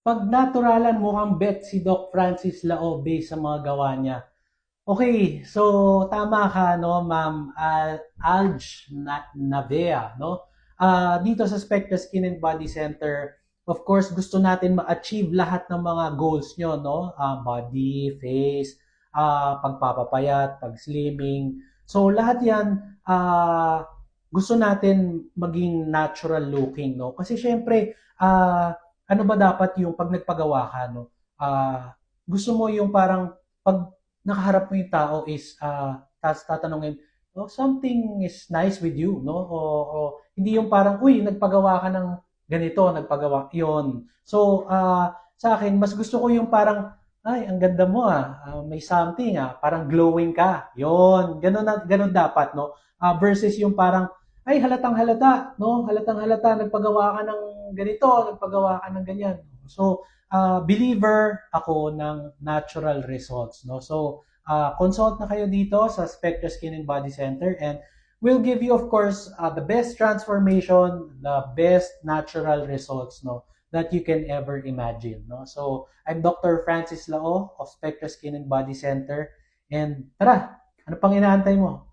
Pag naturalan mukhang bet si Doc Francis Lao based sa mga gawa niya. Okay, so tama ka no, Ma'am Navea, no? Dito sa Spectra Skin and Body Center, of course, gusto natin ma-achieve lahat ng mga goals nyo, no? Body, face, pagpapapayat, pag-slimming. So lahat 'yan gusto natin maging natural looking, no? Kasi syempre, ano ba dapat yung pag nagpagawa ka, no? Gusto mo yung parang pag nakaharap mo yung tao is tatanungin, oh, something is nice with you, no? O hindi yung parang, uy, nagpagawa ka ng ganito, nagpagawa, yon. So, sa akin, mas gusto ko yung parang, ay, ang ganda mo may something parang glowing ka. Yon, ganun, ganun dapat, no? Versus yung parang, ay, halatang halata, no? Halatang halata, nagpagawa ka ng ganito, nagpagawa ka ng ganyan. So, believer ako ng natural results, no? So, consult na kayo dito sa Spectra Skin and Body Center, and we'll give you, of course, the best transformation, the best natural results, no, that you can ever imagine, no? So, I'm Dr. Francis Lao of Spectra Skin and Body Center, and tara, ano pang inaantay mo?